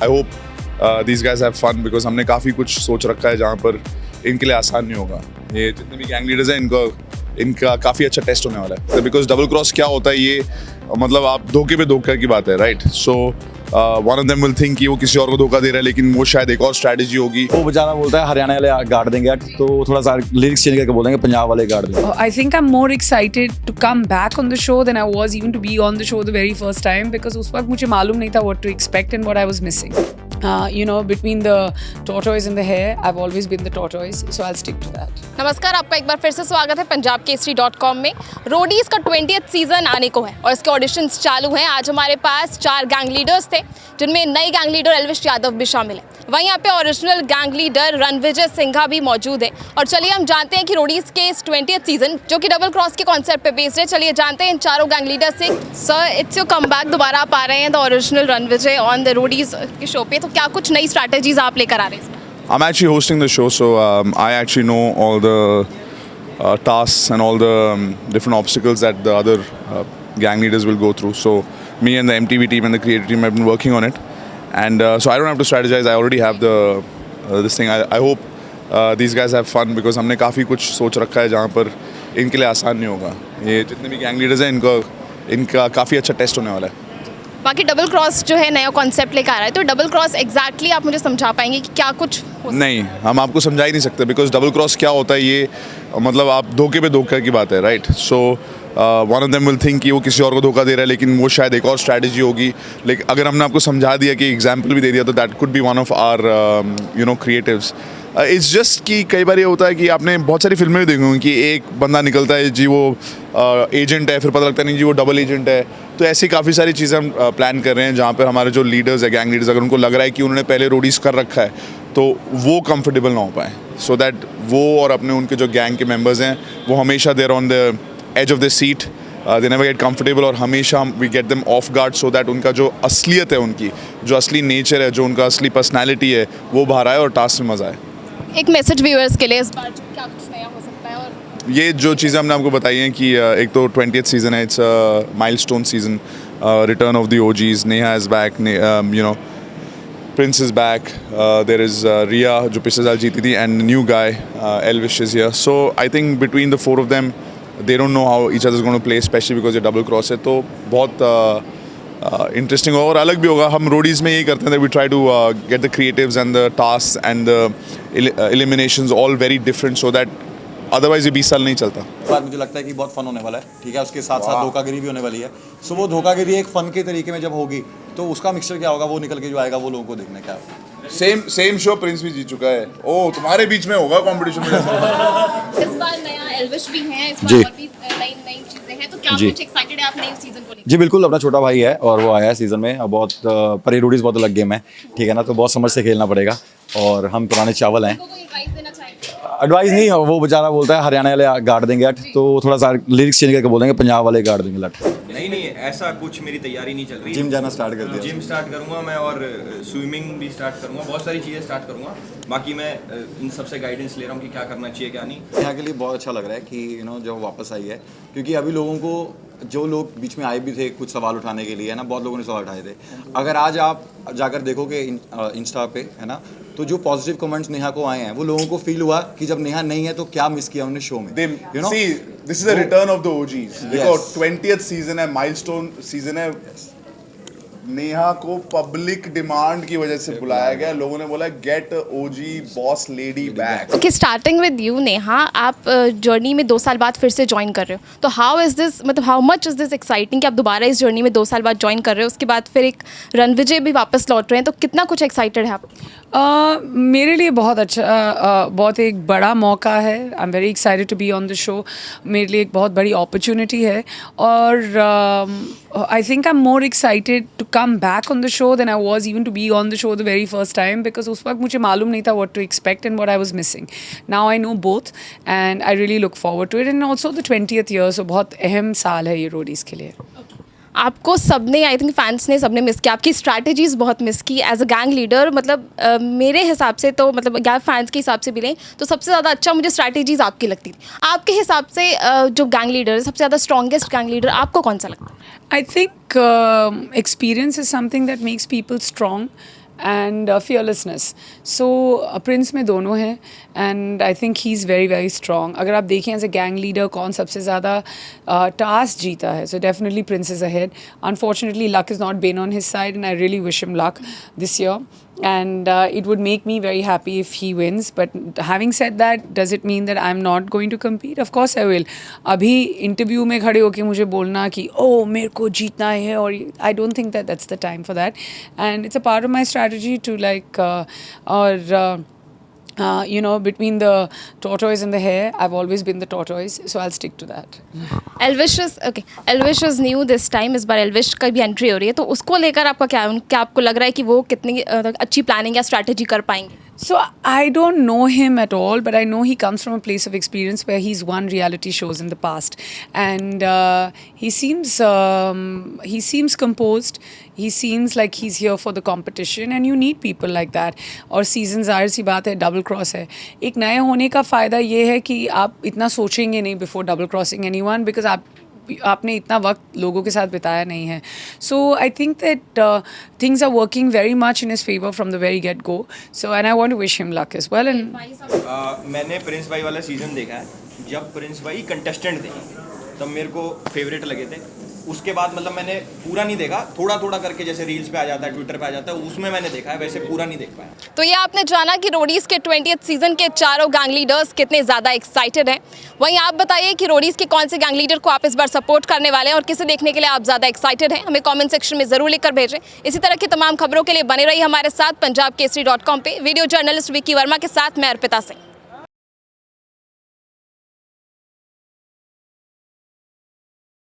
I hope these guys have fun because हमने काफ़ी कुछ सोच रखा है जहाँ पर इनके लिए आसान नहीं होगा. ये जितने भी गैंग लीडर्स हैं इनका काफ़ी अच्छा टेस्ट होने वाला है. बिकॉज डबल क्रॉस क्या होता है ये मतलब आप धोखे पे धोखे की बात है, right? So one of them will think कि वो किसी और को धोखा दे रहा है, लेकिन वो शायद एक और स्ट्रैटेजी होगी. वो बेचारा बोलता है हरियाणा वाले गाड़ देंगे, तो थोड़ा सा लिरिक्स चेंज करके बोलेंगे पंजाब वाले गाड़ देंगे. I think I'm more excited to come back on the show than I was even to be on the show the very first time because उस वक्त मुझे मालूम नहीं था what to expect and what I was missing. Between the tortoise and the hare, I've always been the tortoise, so I'll stick to that. नमस्कार, आपका एक बार फिर से स्वागत है पंजाब केसरी.com में. रोडीज का 20th सीजन आने को है और इसके ऑडिशंस चालू हैं. आज हमारे पास 4 गैंग लीडर्स थे जिनमें नई गैंग लीडर एल्विश यादव भी शामिल है. वहीं यहाँ पे original gang leader Ranvijay Singha भी मौजूद है. और चलिए हम जानते हैं कि रोडीज के इस 20th सीजन जो कि डबल क्रॉस के कॉन्सेप्ट पे बेस्ड है, चलिए जानते हैं इन चारों गैंग लीडर से. सर, इट्स योर कमबैक, दोबारा आप आ रहे हैं the original Ranvijay on the Roadies के शो पे, तो क्या कुछ नई स्ट्रैटेजीज आप लेकर आ रहे हैं? I'm actually hosting the show, so I actually know all the tasks and all the different obstacles that the other gang leaders will go through. So me and the MTV team and the creative team have been working on it, and so I don't have to strategize. I already have the this thing. I hope these guys have fun because हमने काफ़ी कुछ सोच रखा है जहाँ पर इनके लिए आसान नहीं होगा. ये जितने भी gang leaders हैं इनका काफ़ी अच्छा टेस्ट होने वाला है. बाकी डबल क्रॉस जो है नया कॉन्सेप्ट लेकर आ रहा है, तो डबल क्रॉस एग्जैक्टली आप मुझे समझा पाएंगे कि क्या कुछ नहीं, हम आपको समझा ही नहीं सकते बिकॉज डबल क्रॉस क्या होता है ये मतलब आप धोखे पे धोखे की बात है, right? So one of them will think कि वो किसी और को धोखा दे रहा है, लेकिन वो शायद एक और स्ट्रैटेजी होगी. लेकिन अगर हमने आपको समझा दिया कि एग्जाम्पल भी दे दिया तो that could be one of our creatives. It's just कि कई बार ये होता है कि आपने बहुत सारी फिल्में भी देखी होंगी कि एक बंदा निकलता है जी वो एजेंट है, फिर पता लगता नहीं जी वो डबल एजेंट है. तो ऐसी काफ़ी सारी चीज़ें हम प्लान कर रहे हैं जहाँ पर हमारे जो लीडर्स है, गैंग लीडर्स, अगर उनको लग रहा है कि उन्होंने पहले रोडीज कर रखा है तो वो कंफर्टेबल ना हो पाए, सो दैट वो और अपने उनके जो गैंग के मेंबर्स हैं वो हमेशा there on the edge of the seat, they never get comfortable, और हमेशा we get them off guard so that उनका जो असलियत है, उनकी जो असली नेचर है, जो उनका असली पर्सनैलिटी है वो बाहर आए और टास्क में मज़ा आए. एक मैसेज व्यूअर्स के लिए इस बार क्या कुछ नया हो सकता है? और ये जो चीज़ें हमने आपको बताई हैं कि एक तो 20th सीज़न है, it's milestone season, return of the OGs, Neha is back, Prince is back, there is Riya जो पिछले साल जीती थी, and new guy Elvish is here. So I think between the 4 of them they don't know how each other is going to play, especially because ये double cross है. तो बहुत interesting होगा और अलग भी होगा. हम रोडीज़ में यही करते हैं, we try to get the creatives and the task and the eliminations all very different so that otherwise ये 20 साल नहीं चलता. बात मुझे लगता है कि बहुत फन होने वाला है, ठीक है. उसके साथ साथ धोखागिरी भी होने वाली है. सो वो धोखागिरी एक फन के तरीके में जब होगी तो उसका मिक्सचर क्या होगा, वो निकल के जो आएगा वो लोगों को देखना क्या है. सेम शो प्रिंस भी जीत चुका है. ओ तुम्हारे बीच में होगा कंपटीशन में. इस बार नया एल्विश भी है, इस बार और भी नई चीजें हैं, तो क्या कुछ एक्साइटेड है आप नए सीजन को लेकर? जी बिल्कुल, अपना छोटा भाई है और वो आया है सीजन में. बहुत पर ये रोडीज बहुत अलग गेम है, ठीक है ना, तो बहुत समझ से खेलना पड़ेगा और हम पुराने चावल हैं. कोई एडवाइस देना चाहेंगे? एडवाइस नहीं, वो बेचारा बोलता है हरियाणा वाले गाड़ देंगे, तो थोड़ा सा लिरिक्स चेंज करके बोलेंगे पंजाब वाले गाड़ देंगे लट. नहीं, ऐसा कुछ मेरी तैयारी नहीं चल रही. जिम जाना स्टार्ट कर दिया. जिम स्टार्ट करूंगा मैं और स्विमिंग भी स्टार्ट करूंगा, बहुत सारी चीज़ें स्टार्ट करूंगा. बाकी मैं इन सबसे गाइडेंस ले रहा हूँ कि क्या करना चाहिए क्या नहीं. यहाँ के लिए बहुत अच्छा लग रहा है कि जब वापस आई है, क्योंकि अभी लोगों को जो लोग बीच में आए भी थे कुछ सवाल उठाने के लिए, है ना, बहुत लोगों ने सवाल उठाए थे. अगर आज आप जाकर देखोगे इंस्टा पे, है ना, तो जो पॉजिटिव कमेंट्स नेहा को आए हैं वो लोगों को फील हुआ कि जब नेहा नहीं है तो क्या मिस किया उन्होंने शो में. See, this is the return of the OGs. देखो 20th सीजन है, माइलस्टोन सीजन है. नेहा को पब्लिक डिमांड की वजह से बुलाया गया. लोगों ने बोला get OG boss lady back. Okay, starting with you Neha, आप जर्नी में 2 साल बाद फिर से ज्वाइन कर रहे हो, तो हाउ इज़ दिस, मतलब how much is this exciting कि आप दोबारा इस जर्नी में 2 साल बाद ज्वाइन कर रहे हो, उसके बाद फिर एक रणविजय भी वापस लौट रहे हैं, तो कितना कुछ एक्साइटेड है आप? मेरे लिए बहुत अच्छा, बहुत एक बड़ा मौका है. I am very excited to be on the show. मेरे लिए एक बहुत बड़ी अपॉर्चुनिटी है और I think I am more excited to come back on the show than I was even to be on the show the very first time because उस वक्त मुझे मालूम नहीं था what to expect and what I was missing. Now I know both and I really look forward to it, and also the 20th year, so बहुत अहम साल है ये रोडीज़ के लिए. आपको सबने, आई थिंक फैंस ने सबने मिस किया, आपकी स्ट्रैटेजीज बहुत मिस की एज अ गैंग लीडर. मतलब मेरे हिसाब से तो, मतलब गैंग फैंस के हिसाब से भी लें तो सबसे ज़्यादा अच्छा मुझे स्ट्रैटेजीज आपकी लगती थी. आपके हिसाब से जो गैंग लीडर है, सबसे ज़्यादा स्ट्रॉन्गेस्ट गैंग लीडर आपको कौन सा लगता है? I think experience is something that makes people strong. and fearlessness. So Prince में दोनों हैं and I think he's very very strong. अगर आप देखें एज ए गैंग लीडर कौन सबसे ज़्यादा टास्क जीता है, so definitely Prince is ahead. Unfortunately luck has not been on his side and I really wish him luck this year. And it would make me very happy if he wins. But having said that, does it mean that I'm not going to compete? Of course I will. अभी interview में खड़े होके मुझे बोलना कि ओ मेरे को जीतना है, और I don't think that that's the time for that. And it's a part of my strategy to like you know, between the tortoise and the hare, I've always been the tortoise, so I'll stick to that. Elvish is new this time. इस बार Elvish का भी entry हो रही है, तो उसको लेकर आपका क्या आपको लग रहा है कि वो कितनी अच्छी प्लानिंग या स्ट्रैटेजी कर पाएंगे? So I don't know him at all, but I know he comes from a place of experience where he's won reality shows in the past, and he seems composed. He seems like he's here for the competition, and you need people like that. और season ज़ाहिर सी बात है double cross है. एक नए होने का फ़ायदा ये है कि आप इतना सोचेंगे नहीं before double crossing anyone, because आपने इतना वक्त लोगों के साथ बिताया नहीं है. So I think that things are working very much in his favor from the very get go. So and I want to wish him luck as well. And मैंने प्रिंस भाई वाला सीज़न देखा है. जब प्रिंस भाई contestant थे तब मेरे को फेवरेट लगे थे. उसके बाद मतलब मैंने पूरा नहीं देखा, थोड़ा थोड़ा करके, जैसे रील्स पे आ जाता है, ट्विटर पे आ जाता है, उसमें मैंने देखा है, वैसे पूरा नहीं देख पाया. तो ये आपने जाना कि रोडीज के 20th सीजन के चारों गैंग लीडर्स कितने ज़्यादा एक्साइटेड हैं. वहीं आप बताइए कि रोडीज के कौन से गैंग लीडर को आप इस बार सपोर्ट करने वाले हैं और किसे देखने के लिए आप ज़्यादा एक्साइटेड हैं. हमें कॉमेंट सेक्शन में ज़रूर लिखकर भेजें. इसी तरह की तमाम खबरों के लिए बने रहिए हमारे साथ पंजाबकेसरी.com पे. वीडियो जर्नलिस्ट विकी वर्मा के साथ मैं अर्पिता सिंह.